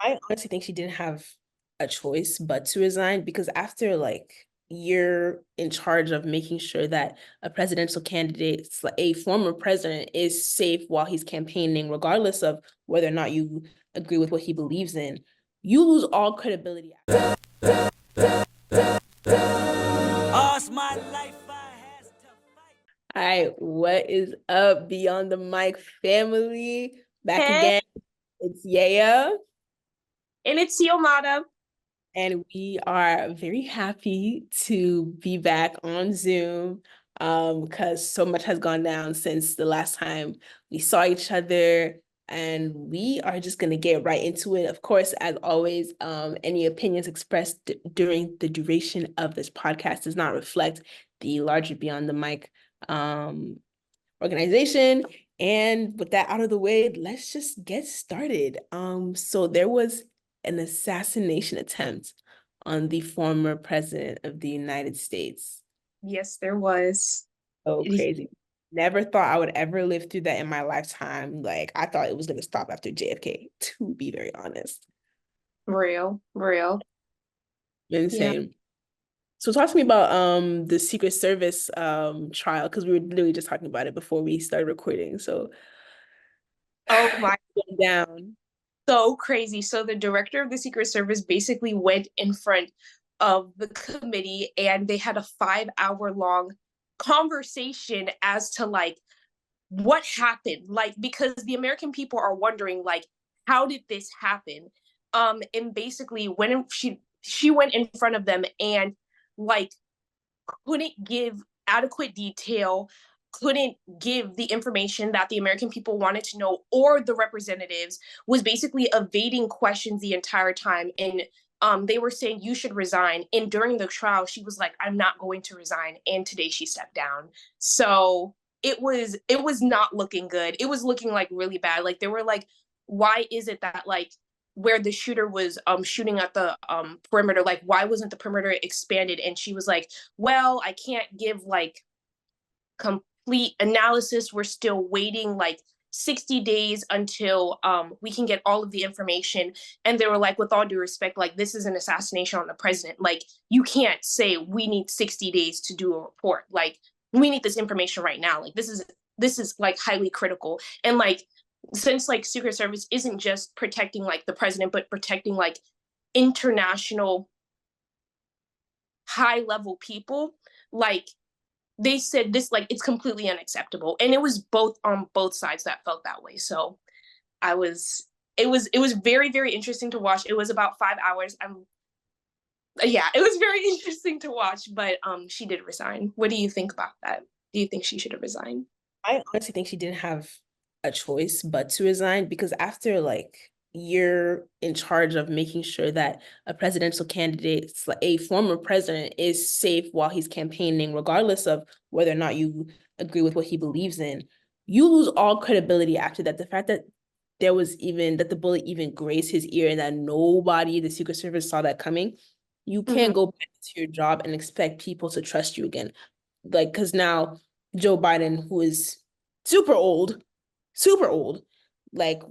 I honestly think she didn't have a choice but to resign because after you're in charge of making sure that a presidential candidate, a former president, is safe while he's campaigning, regardless of whether or not you agree with what he believes in, you lose all credibility. All right, what is up, Beyond the Mic family? Back Hey, again. It's Yeyya. and it's Xiomara. And we are very happy to be back on Zoom because so much has gone down since the last time we saw each other. And we are just going to get right into it. Of course, as always, any opinions expressed during the duration of this podcast does not reflect the larger Beyond the Mic organization. And with that out of the way, let's just get started. So there was an assassination attempt on the former president of the United States. Yes, there was. Oh, crazy. Never thought I would ever live through that in my lifetime. Like, I thought it was going to stop after JFK, to be very honest. Real, real. Yeah. Insane. So talk to me about the Secret Service trial, because we were literally just talking about it before we started recording. So Oh my, down. so crazy. So the director of the Secret Service basically went in front of the committee and they had a 5 hour long conversation as to what happened. Because the American people are wondering, how did this happen? And basically when she went in front of them and like couldn't give adequate detail, couldn't give the information that the American people wanted to know, or the representatives, was basically evading questions the entire time. And they were saying you should resign. And during the trial, she was like, I'm not going to resign. And today she stepped down. So it was not looking good. It was looking really bad. They were like, why is it that where the shooter was shooting at the perimeter, why wasn't the perimeter expanded? And she was like, well, I can't give complete analysis. We're still waiting 60 days until we can get all of the information. And they were like, with all due respect, this is an assassination on the president. You can't say we need 60 days to do a report. We need this information right now. This is highly critical. And since Secret Service isn't just protecting the president, but protecting international high level people, they said this, it's completely unacceptable. And it was both on both sides that felt that way. So it was very, very interesting to watch. It was about 5 hours. Yeah, it was very interesting to watch, but she did resign. What do you think about that? Do you think she should have resigned? I honestly think she didn't have a choice but to resign because after you're in charge of making sure that a presidential candidate, a former president, is safe while he's campaigning, regardless of whether or not you agree with what he believes in, you lose all credibility after that. The fact that the bullet even grazed his ear and that nobody, the Secret Service, saw that coming, you can't go back to your job and expect people to trust you again. Because now Joe Biden, who is super old, like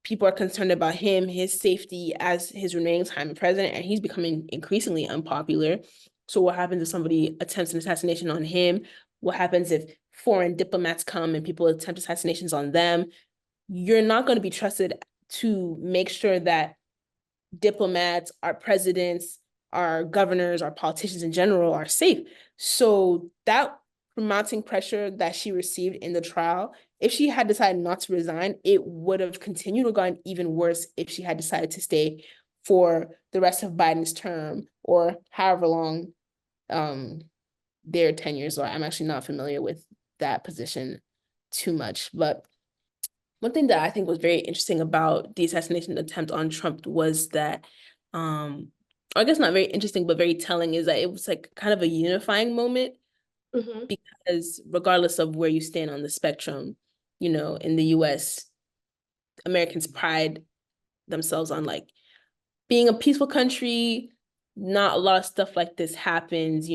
people are concerned about him, his safety as his remaining time president, and he's becoming increasingly unpopular. So what happens if somebody attempts an assassination on him? What happens if foreign diplomats come and people attempt assassinations on them? You're not going to be trusted to make sure that diplomats, our presidents, our governors, our politicians in general are safe. So that mounting pressure that she received in the trial, if she had decided not to resign, it would have continued or gotten even worse if she had decided to stay for the rest of Biden's term or however long their tenures are. I'm actually not familiar with that position too much, but one thing that I think was very interesting about the assassination attempt on Trump was that, I guess not very interesting, but very telling, is that it was kind of a unifying moment Mm-hmm. because regardless of where you stand on the spectrum, in the US, Americans pride themselves on being a peaceful country. Not a lot of stuff like this happens,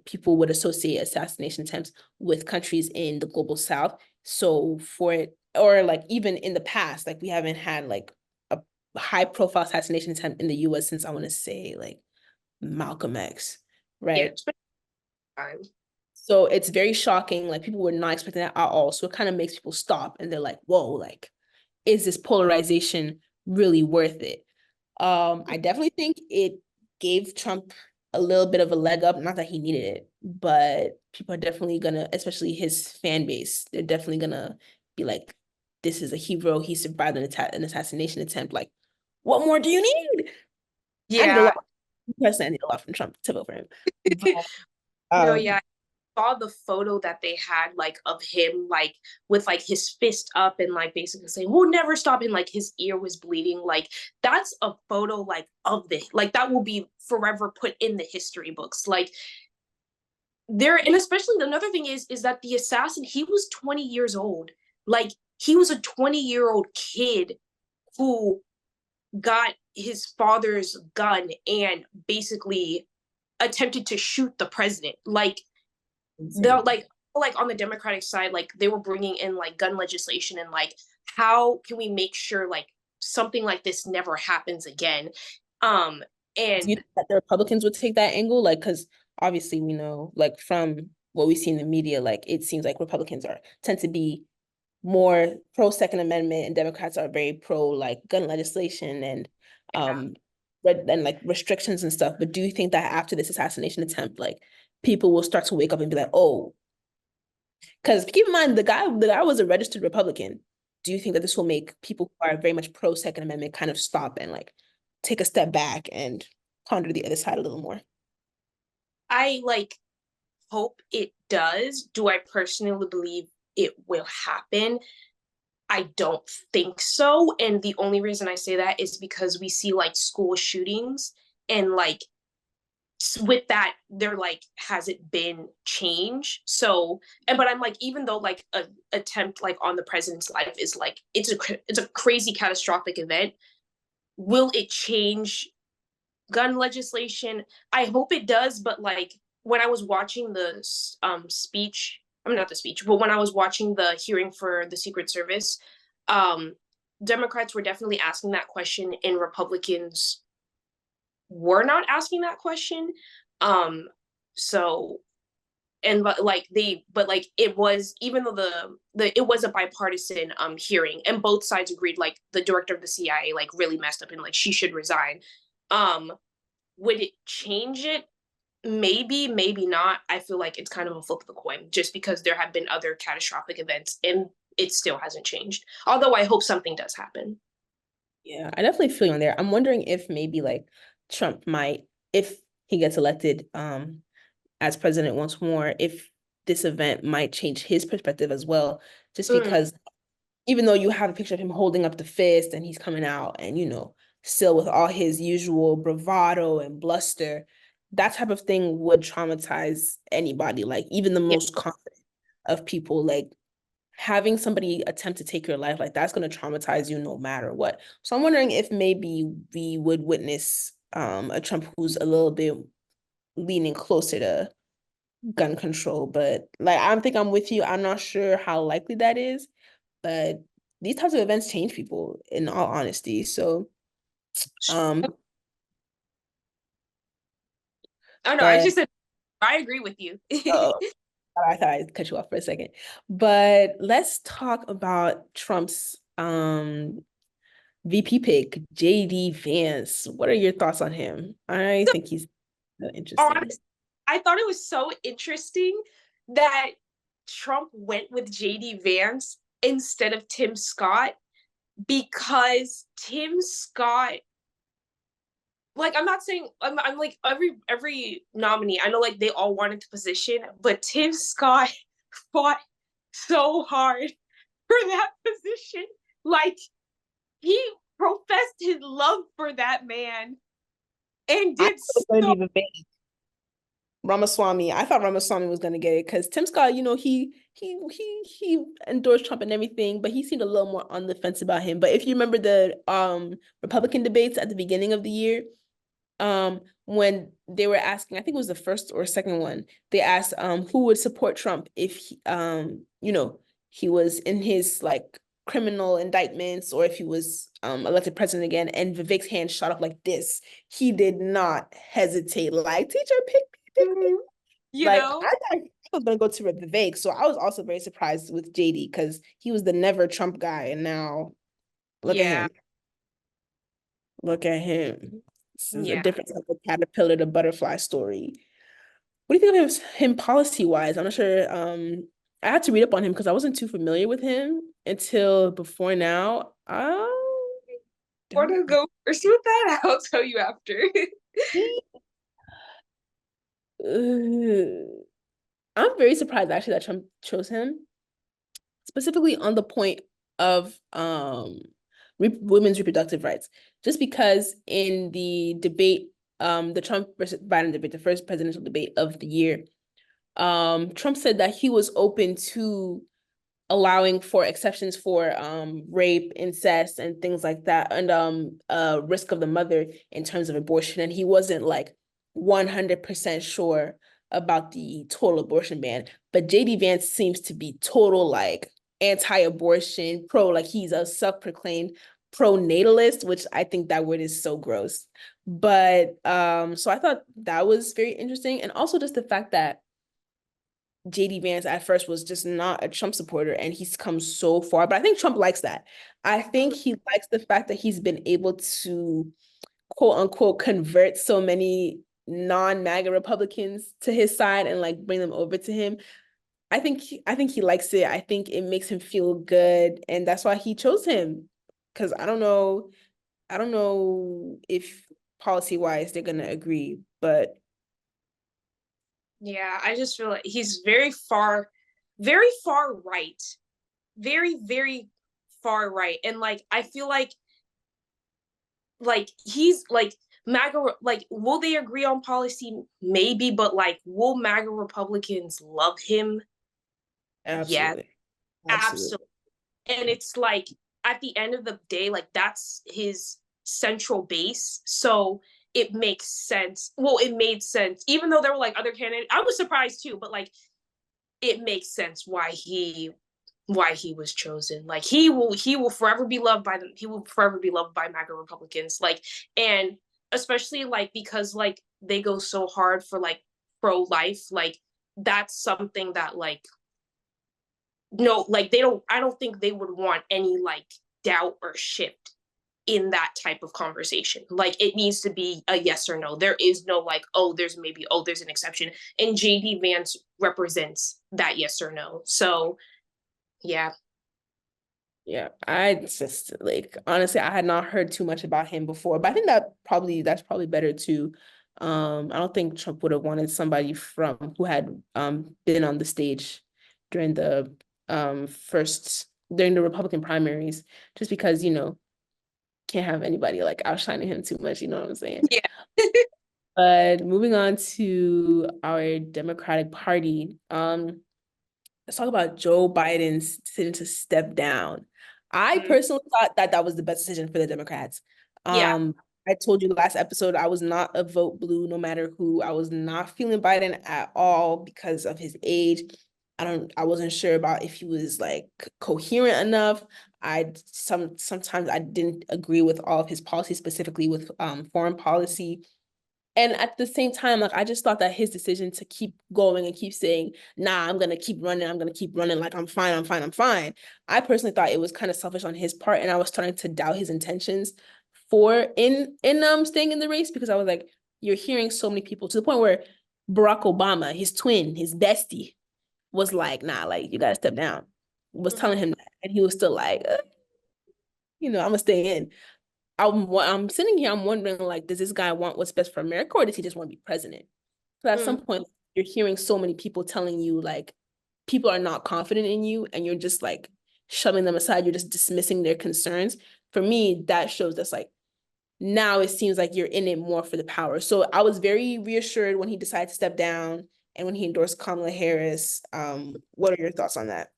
people would associate assassination attempts with countries in the global South. So for it, or even in the past, we haven't had a high profile assassination attempt in the US since I want to say like Malcolm X, Yeah, right? it's been time. So it's very shocking. Like people were not expecting that at all. So it kind of makes people stop and they're like, whoa, like, is this polarization really worth it? I definitely think it gave Trump a little bit of a leg up. Not that he needed it, but people are definitely gonna, especially his fan base, they're definitely gonna be like, this is a hero. He survived an assassination attempt. Like, what more do you need? I need a Yeah. lot. Personally, I need a lot from Trump to vote for him. But No, um, yeah. Saw the photo that they had like of him like with like his fist up and like basically saying we'll never stop and like his ear was bleeding. Like that's a photo like of the like that will be forever put in the history books. Like there, and especially another thing is that the assassin, he was 20 years old. Like he was a 20-year-old kid who got his father's gun and basically attempted to shoot the president. Like the insane. like on the Democratic side, like they were bringing in like gun legislation and like how can we make sure like something like this never happens again? Um, Do you and think that the Republicans would take that angle? Like, because obviously we know, like from what we see in the media, like it seems like Republicans are tend to be more pro Second Amendment, and Democrats are very pro like gun legislation and yeah, um and like restrictions and stuff. But do you think that after this assassination attempt, like people will start to wake up and be like, oh, because keep in mind the guy was a registered Republican. Do you think that this will make people who are very much pro Second Amendment kind of stop and like take a step back and ponder the other side a little more? I like hope it does. Do I personally believe it will happen? I don't think so. And the only reason I say that is because we see like school shootings and like with that they're like has it been change so and but I'm like even though like a attempt like on the president's life is like it's a crazy catastrophic event, will it change gun legislation? I hope it does, but like when I was watching the speech, I mean not the speech, but when I was watching the hearing for the Secret Service, um Democrats were definitely asking that question and Republicans were not asking that question. Um, so and but like they but like it was even though the it was a bipartisan hearing and both sides agreed like the director of the CIA like really messed up and like she should resign. Um, would it change it? Maybe, maybe not. I feel like it's kind of a flip of the coin just because there have been other catastrophic events and it still hasn't changed. Although I hope something does happen. Yeah, I definitely feel you on there. I'm wondering if maybe like Trump might, if he gets elected as president once more, if this event might change his perspective as well. Just Mm, because even though you have a picture of him holding up the fist and he's coming out and still with all his usual bravado and bluster, that type of thing would traumatize anybody, like even the yeah. most confident of people. Like having somebody attempt to take your life, like that's going to traumatize you no matter what. So I'm wondering if maybe we would witness a Trump who's a little bit leaning closer to gun control. But like I think I'm with you. I'm not sure how likely that is, but these types of events change people in all honesty. So um Oh no, I but just said I agree with you. oh, I thought I cut you off for a second. But let's talk about Trump's VP pick, JD Vance. What are your thoughts on him? I think he's interesting. Honestly, I thought it was so interesting that Trump went with JD Vance instead of Tim Scott because Tim Scott, like I'm not saying I'm like every nominee, I know like they all wanted the position, but Tim Scott fought so hard for that position. Like he professed his love for that man and I thought did it was going to so. be Vivek Ramaswamy. I thought Ramaswamy was going to get it because Tim Scott, he endorsed Trump and everything, but he seemed a little more on the fence about him. But if you remember the Republican debates at the beginning of the year, when they were asking, I think it was the first or second one, they asked who would support Trump if he was in his like criminal indictments or if he was elected president again, and Vivek's hand shot up like this, he did not hesitate. Like, teacher, pick me. You Like, know? I thought he was gonna go to Vivek, so I was also very surprised with JD because he was the never Trump guy, and now look at Yeah. him. Look at him. This is a Yeah. different type of caterpillar to butterfly story. What do you think of him policy wise? I'm not sure. I had to read up on him because I wasn't too familiar with him until before now. Or to go first with that, I'll tell you after. I'm very surprised actually that Trump chose him, specifically on the point of women's reproductive rights. Just because in the debate, the Trump versus Biden debate, the first presidential debate of the year, Trump said that he was open to allowing for exceptions for rape, incest, and things like that, and risk of the mother in terms of abortion. And he wasn't like 100% sure about the total abortion ban. But JD Vance seems to be total like anti-abortion, pro, like he's a self-proclaimed pro-natalist, which I think that word is so gross. But so I thought that was very interesting. And also just the fact that JD Vance at first was just not a Trump supporter and he's come so far. But I think Trump likes that. I think he likes the fact that he's been able to quote unquote convert so many non-MAGA Republicans to his side and like bring them over to him. I think he likes it. I think it makes him feel good. And that's why he chose him. Because I don't know if policy-wise they're gonna agree, but Yeah, I just feel like he's very far right. Very, very far right. And like I feel like he's like MAGA, like will they agree on policy? Maybe, but like will MAGA Republicans love him? Yes, absolutely. absolutely. Absolutely. And it's like at the end of the day, like that's his central base. So it makes sense. Well, it made sense, even though there were like other candidates. I was surprised too, but like it makes sense why he was chosen. Like he will forever be loved by them. He will forever be loved by MAGA Republicans. Like, and especially like because like they go so hard for like pro-life, like that's something that like no, like they don't, I don't think they would want any like doubt or shift in that type of conversation. Like it needs to be a yes or no. There is no like, oh, there's maybe, oh, there's an exception. And JD Vance represents that yes or no. So yeah. Yeah, I just like honestly, I had not heard too much about him before, but I think that's probably better too. I don't think Trump would have wanted somebody from who had been on the stage during the first during the Republican primaries, just because, can't have anybody like outshining him too much, you know what I'm saying? Yeah. But moving on to our Democratic Party, let's talk about Joe Biden's decision to step down. I Mm, personally thought that that was the best decision for the Democrats. yeah. I told you last episode I was not a vote blue, no matter who. I was not feeling Biden at all because of his age. I wasn't sure about if he was like coherent enough. Sometimes I didn't agree with all of his policies, specifically with foreign policy. And at the same time, like I just thought that his decision to keep going and keep saying, nah, I'm gonna keep running, like I'm fine. I personally thought it was kind of selfish on his part, and I was starting to doubt his intentions for in staying in the race because I was like, you're hearing so many people to the point where Barack Obama, his twin, his bestie, was like, nah, like you gotta step down. Was Mhm. telling him that, and he was still like, I'm gonna stay in. I'm sitting here, I'm wondering, like, does this guy want what's best for America, or does he just want to be president? So at Mm. some point, you're hearing so many people telling you, like, people are not confident in you, and you're just like shoving them aside. You're just dismissing their concerns. For me, that shows that's like now it seems like you're in it more for the power. So I was very reassured when he decided to step down and when he endorsed Kamala Harris. What are your thoughts on that?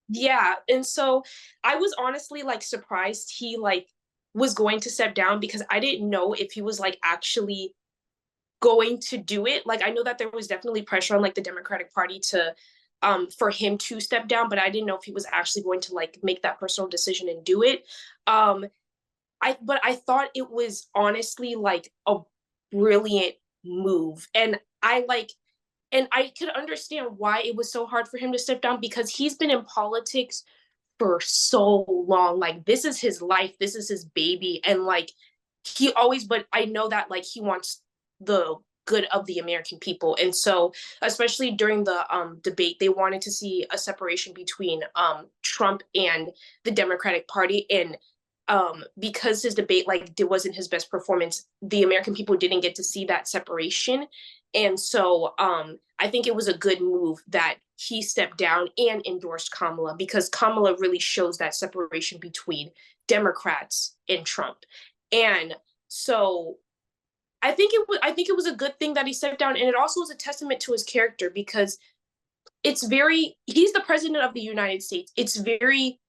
Yeah. And so I was honestly like surprised he like was going to step down because I didn't know if he was like actually going to do it. Like I know that there was definitely pressure on like the Democratic Party to for him to step down, but I didn't know if he was actually going to like make that personal decision and do it. But I thought it was honestly like a brilliant move. And I could understand why it was so hard for him to step down, because he's been in politics for so long. Like, this is his life, this is his baby. And like, he always, but I know that like he wants the good of the American people. And so, especially during the debate, they wanted to see a separation between Trump and the Democratic Party. And because his debate like it wasn't his best performance, the American people didn't get to see that separation. And so I think it was a good move that he stepped down and endorsed Kamala, because Kamala really shows that separation between Democrats and Trump. And so I think it was a good thing that he stepped down, and it also was a testament to his character, because he's the president of the United States. It's very,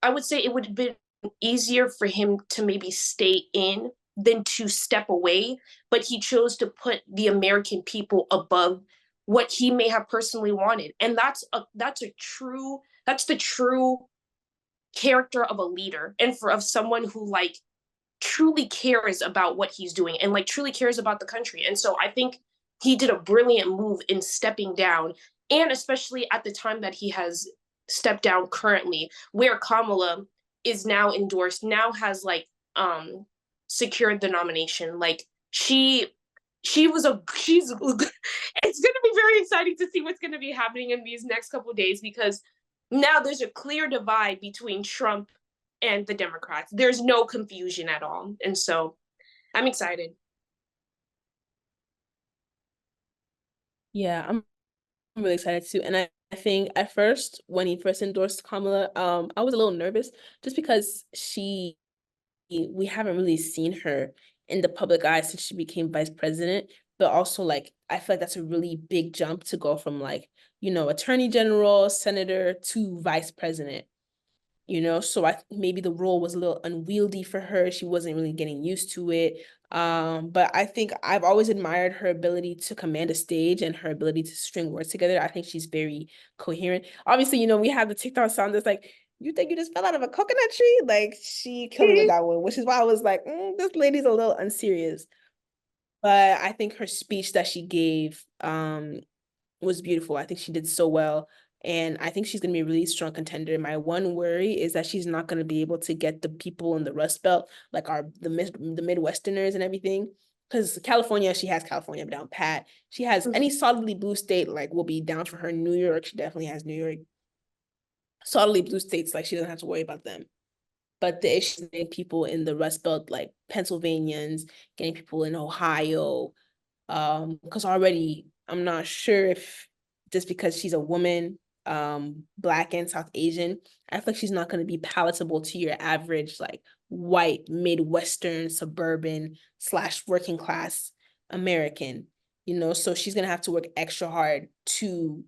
I would say it would have been easier for him to maybe stay in than to step away, but he chose to put the American people above what he may have personally wanted. And that's the true character of a leader, and of someone who like truly cares about what he's doing and like truly cares about the country. And so I think he did a brilliant move in stepping down, and especially at the time that he has stepped down currently, where Kamala is now endorsed, now has like secured the nomination. Like she's it's going to be very exciting to see what's going to be happening in these next couple of days, because now there's a clear divide between Trump and the Democrats. There's no confusion at all. And so I'm excited. Yeah, I'm really excited too. And I think at first, when he first endorsed Kamala, I was a little nervous just because we haven't really seen her in the public eye since she became vice president. But also, like, I feel like that's a really big jump to go from like, attorney general, senator to vice president. So maybe the role was a little unwieldy for her. She wasn't really getting used to it. But I think I've always admired her ability to command a stage and her ability to string words together. I think she's very coherent. Obviously, we have the TikTok sound that's like, you think you just fell out of a coconut tree? Like, she killed it with that one, which is why I was like, this lady's a little unserious. But I think her speech that she gave was beautiful. I think she did so well. And I think she's going to be a really strong contender. My one worry is that she's not going to be able to get the people in the Rust Belt, like the Midwesterners and everything. Because California, she has California down pat. She has any solidly blue state, like, will be down for her. New York, she definitely has New York. Solidly blue states, like, she doesn't have to worry about them. But the issue is getting people in the Rust Belt, like Pennsylvanians, getting people in Ohio, because already I'm not sure if just because she's a woman, Black and South Asian, I feel like she's not going to be palatable to your average like white Midwestern suburban / working class American, so she's going to have to work extra hard to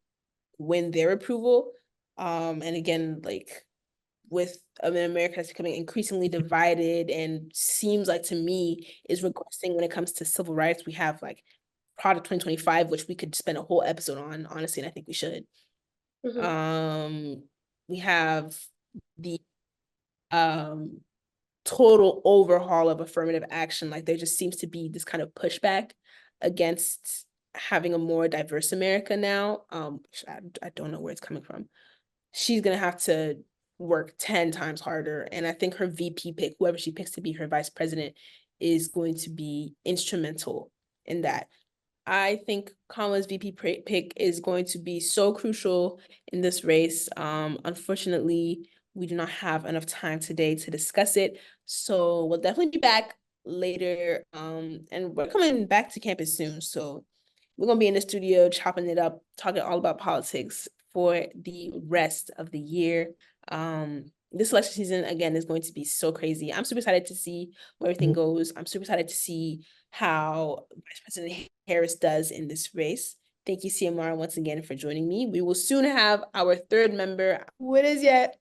win their approval. And again, like, with America that's becoming increasingly divided and seems like, to me, is regressing when it comes to civil rights. We have like Product 2025, which we could spend a whole episode on, honestly, and I think we should. We have the total overhaul of affirmative action. Like, there just seems to be this kind of pushback against having a more diverse America now. I don't know where it's coming from. She's gonna have to work 10 times harder. And I think her VP pick, whoever she picks to be her vice president, is going to be instrumental in that. I think Kamala's VP pick is going to be so crucial in this race. Unfortunately, we do not have enough time today to discuss it. So we'll definitely be back later. And we're coming back to campus soon. So we're going to be in the studio chopping it up, talking all about politics for the rest of the year. This election season, again, is going to be so crazy. I'm super excited to see where everything goes. I'm super excited to see how Vice President Harris does in this race. Thank you, Xiomara, once again for joining me. We will soon have our third member. Who it is yet,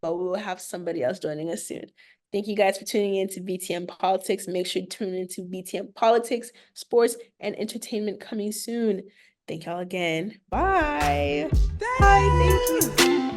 but we will have somebody else joining us soon. Thank you guys for tuning in to BTM Politics. Make sure you tune into BTM Politics, Sports, and Entertainment coming soon. Thank y'all again. Bye. Bye. Thank you.